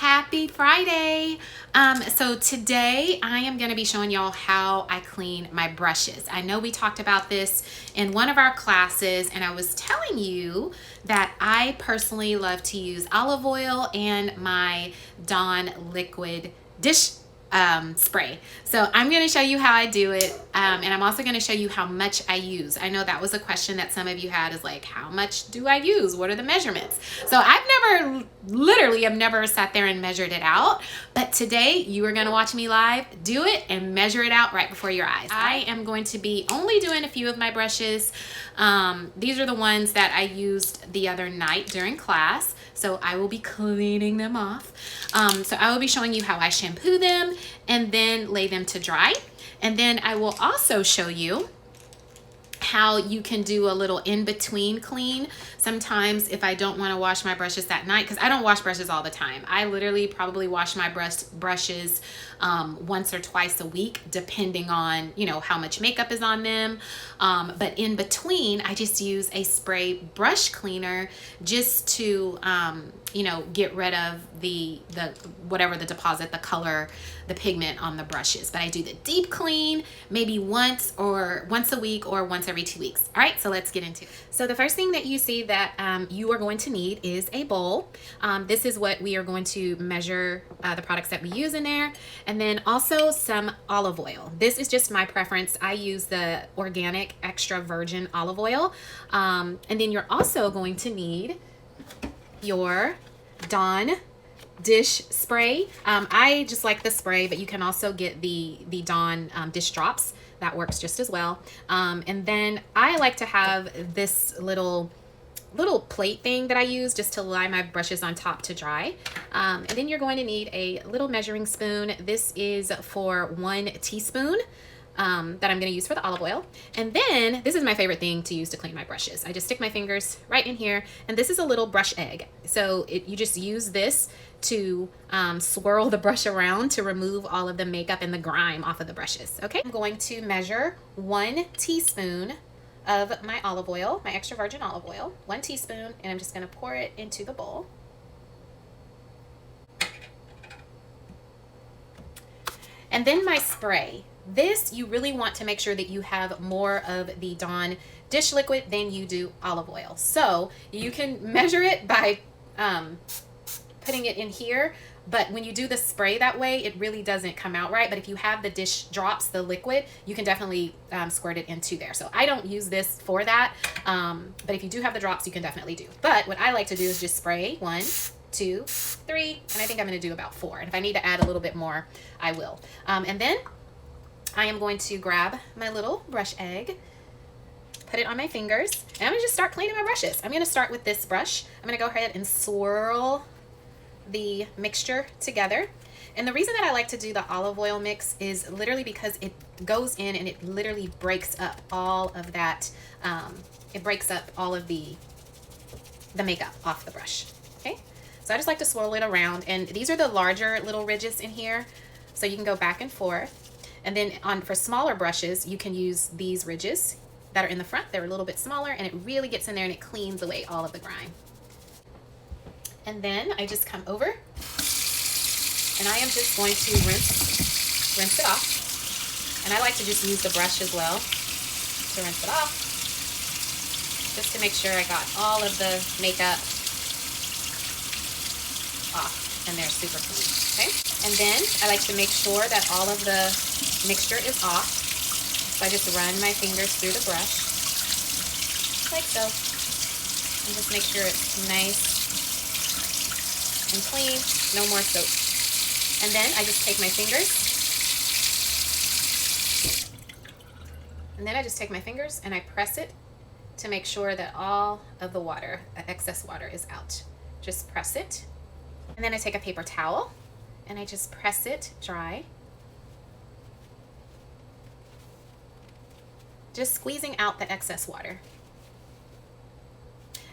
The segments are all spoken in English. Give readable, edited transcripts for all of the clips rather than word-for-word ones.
Happy Friday. So today I am going to be showing y'all how I clean my brushes. I know we talked about this in one of our classes, and I was telling you that I personally love to use olive oil and my Dawn liquid dish spray. So I'm going to show you how I do it, and I'm also going to show you how much I use. I know that was a question that some of you had, is like, how much do I use? What are the measurements? So I've never sat there and measured it out, but today you are going to watch me live do it and measure it out right before your eyes. I am going to be only doing a few of my brushes. These are the ones that I used the other night during class, so I will be cleaning them off. So I will be showing you how I shampoo them and then lay them to dry. And then I will also show you how you can do a little in-between clean. Sometimes if I don't want to wash my brushes that night, because I don't wash brushes all the time. I literally probably wash my brushes once or twice a week, depending on, you know, how much makeup is on them. But in between, I just use a spray brush cleaner just to, you know, get rid of the whatever the deposit, the color, the pigment on the brushes. But I do the deep clean maybe once a week or once every 2 weeks. All right, so let's get into it. So the first thing that you see that you are going to need is a bowl. This is what we are going to measure the products that we use in there. And then also some olive oil. This is just my preference. I use the organic extra virgin olive oil. And then you're also going to need your Dawn dish spray. I just like the spray, but you can also get the Dawn dish drops. That works just as well. And then I like to have this little plate thing that I use just to lie my brushes on top to dry. And then you're going to need a little measuring spoon. This is for 1 teaspoon that I'm going to use for the olive oil. And then this is my favorite thing to use to clean my brushes. I just stick my fingers right in here, and this is a little brush egg. So you just use this to swirl the brush around to remove all of the makeup and the grime off of the brushes. Okay, I'm going to measure 1 teaspoon of my olive oil, my extra virgin olive oil, 1 teaspoon, and I'm just going to pour it into the bowl. And then my spray. This, you really want to make sure that you have more of the Dawn dish liquid than you do olive oil. So you can measure it by putting it in here, but when you do the spray that way, it really doesn't come out right. But if you have the dish drops, the liquid, you can definitely squirt it into there. So I don't use this for that, but if you do have the drops, you can definitely do. But what I like to do is just spray 1, 2, 3, and I think I'm going to do about 4. And if I need to add a little bit more, I will. And then I am going to grab my little brush egg, put it on my fingers, and I'm going to just start cleaning my brushes. I'm going to start with this brush. I'm going to go ahead and swirl the mixture together. And the reason that I like to do the olive oil mix is literally because it goes in and it literally breaks up all of that. It breaks up all of the makeup off the brush. Okay, so I just like to swirl it around, and these are the larger little ridges in here, so you can go back and forth. And then for smaller brushes, you can use these ridges that are in the front. They're a little bit smaller, and it really gets in there and it cleans away all of the grime. And then I just come over and I am just going to rinse it off. And I like to just use the brush as well to rinse it off, just to make sure I got all of the makeup off and they're super clean. Okay, and then I like to make sure that all of the mixture is off. So I just run my fingers through the brush like so, and just make sure it's nice and clean, no more soap. And then I just take my fingers, and I press it to make sure that all of the water, excess water, is out. Just press it. And then I take a paper towel and I just press it dry, just squeezing out the excess water.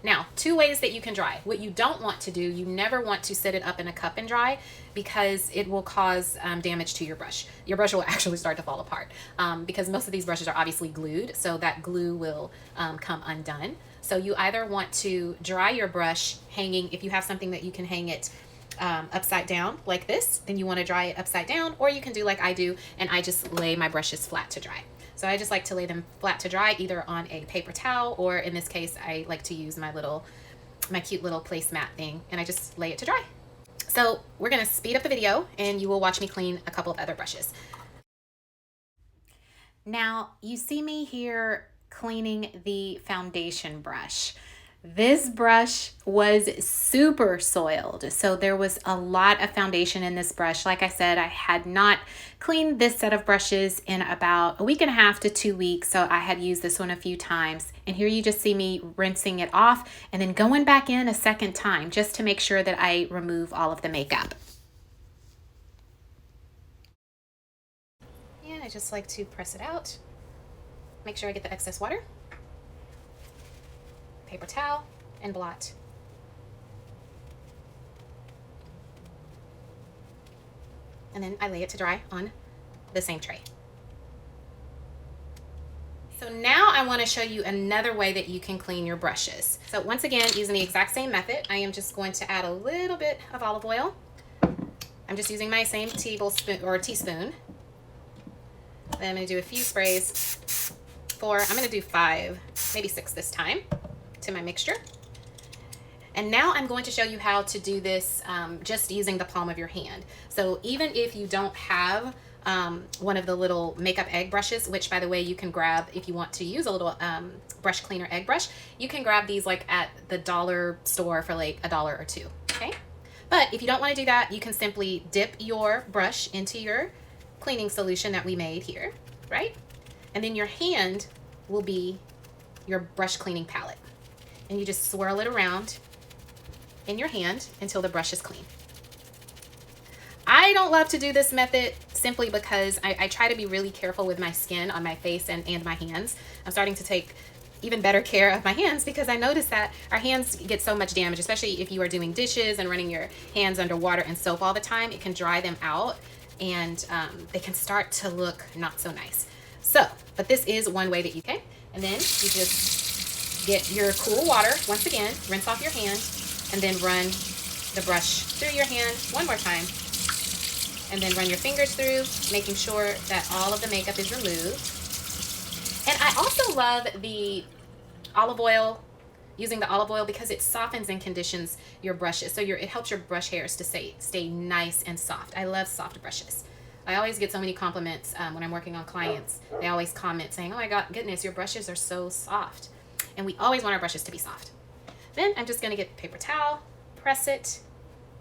Now, 2 ways that you can dry. What you don't want to do, you never want to set it up in a cup and dry, because it will cause damage to your brush. Your brush will actually start to fall apart because most of these brushes are obviously glued, so that glue will come undone. So you either want to dry your brush hanging, if you have something that you can hang it upside down like this, then you want to dry it upside down, or you can do like I do, and I just lay my brushes flat to dry. So I just like to lay them flat to dry, either on a paper towel, or in this case, I like to use my cute little placemat thing, and I just lay it to dry. So we're gonna speed up the video, and you will watch me clean a couple of other brushes. Now, you see me here cleaning the foundation brush. This brush was super soiled, so there was a lot of foundation in this brush. Like I said, I had not cleaned this set of brushes in about a week and a half to 2 weeks, so I had used this one a few times. And here you just see me rinsing it off and then going back in a second time just to make sure that I remove all of the makeup. And I just like to press it out, make sure I get the excess water. Paper towel and blot. And then I lay it to dry on the same tray. So now I want to show you another way that you can clean your brushes. So once again, using the exact same method, I am just going to add a little bit of olive oil. I'm just using my same teaspoon. Then I'm going to do a few sprays. I'm going to do 5, maybe 6 this time to my mixture. And now I'm going to show you how to do this just using the palm of your hand. So even if you don't have one of the little makeup egg brushes, which by the way, you can grab if you want to use a little brush cleaner egg brush, you can grab these like at the dollar store for like $1 or $2, okay? But if you don't want to do that, you can simply dip your brush into your cleaning solution that we made here, right? And then your hand will be your brush cleaning palette. And you just swirl it around in your hand until the brush is clean. I don't love to do this method simply because I try to be really careful with my skin on my face and my hands. I'm starting to take even better care of my hands because I notice that our hands get so much damage, especially if you are doing dishes and running your hands under water and soap all the time. It can dry them out and they can start to look not so nice. So, but this is one way that you can. And then you just get your cool water, once again, rinse off your hand, and then run the brush through your hand one more time. And then run your fingers through, making sure that all of the makeup is removed. And I also love the olive oil, using the olive oil because it softens and conditions your brushes. So it helps your brush hairs to stay nice and soft. I love soft brushes. I always get so many compliments when I'm working on clients. They always comment saying, oh my God, goodness, your brushes are so soft. And we always want our brushes to be soft. Then I'm just gonna get a paper towel, press it,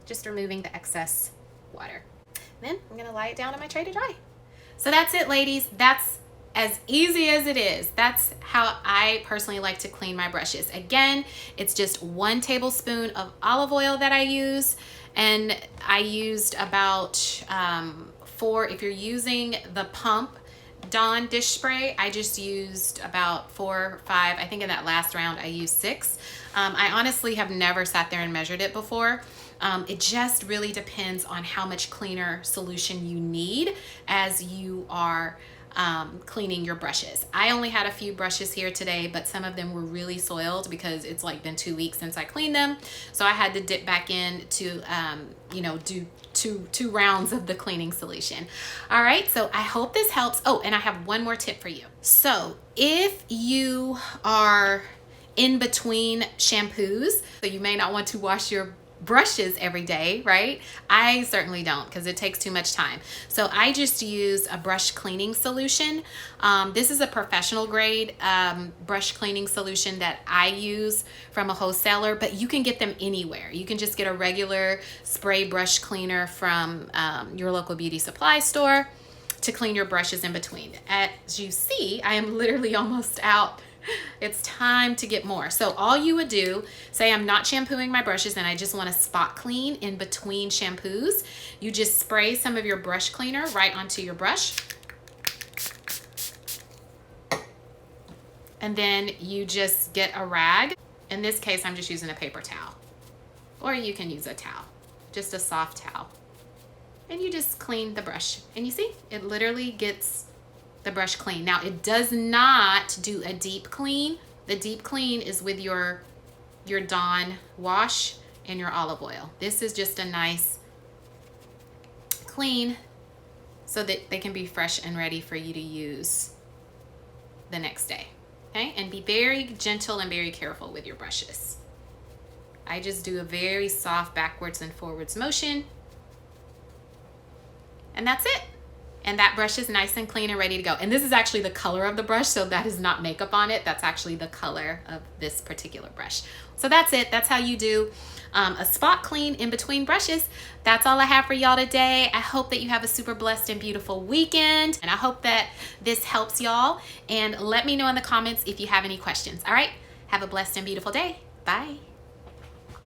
just removing the excess water. Then I'm gonna lie it down on my tray to dry. So that's it, ladies. That's as easy as it is. That's how I personally like to clean my brushes. Again, it's just 1 tablespoon of olive oil that I use. And I used about 4, if you're using the pump Dawn dish spray, I just used about 4 or 5. I think in that last round I used 6. I honestly have never sat there and measured it before. It just really depends on how much cleaner solution you need as you are cleaning your brushes. I only had a few brushes here today, but some of them were really soiled because it's like been 2 weeks since I cleaned them. So I had to dip back in to, do two rounds of the cleaning solution. All right, so I hope this helps. Oh, and I have one more tip for you. So if you are in between shampoos, so you may not want to wash your brushes every day, right? I certainly don't because it takes too much time. So I just use a brush cleaning solution. This is a professional grade brush cleaning solution that I use from a wholesaler, but you can get them anywhere. You can just get a regular spray brush cleaner from your local beauty supply store to clean your brushes in between. As you see, I am literally almost out. It's time to get more. So all you would do, say I'm not shampooing my brushes and I just want to spot clean in between shampoos, you just spray some of your brush cleaner right onto your brush. And then you just get a rag. In this case, I'm just using a paper towel. Or you can use a towel, just a soft towel. And you just clean the brush. And you see, it literally gets the brush clean. Now it does not do a deep clean. The deep clean is with your Dawn wash in your olive oil. This is just a nice clean so that they can be fresh and ready for you to use the next day. Okay, and be very gentle and very careful with your brushes. I just do a very soft backwards and forwards motion, and that's it. And that brush is nice and clean and ready to go. And this is actually the color of the brush, so that is not makeup on it. That's actually the color of this particular brush. So that's it. That's how you do a spot clean in between brushes. That's all I have for y'all today. I hope that you have a super blessed and beautiful weekend, and I hope that this helps y'all. And let me know in the comments if you have any questions. All right, have a blessed and beautiful day. Bye.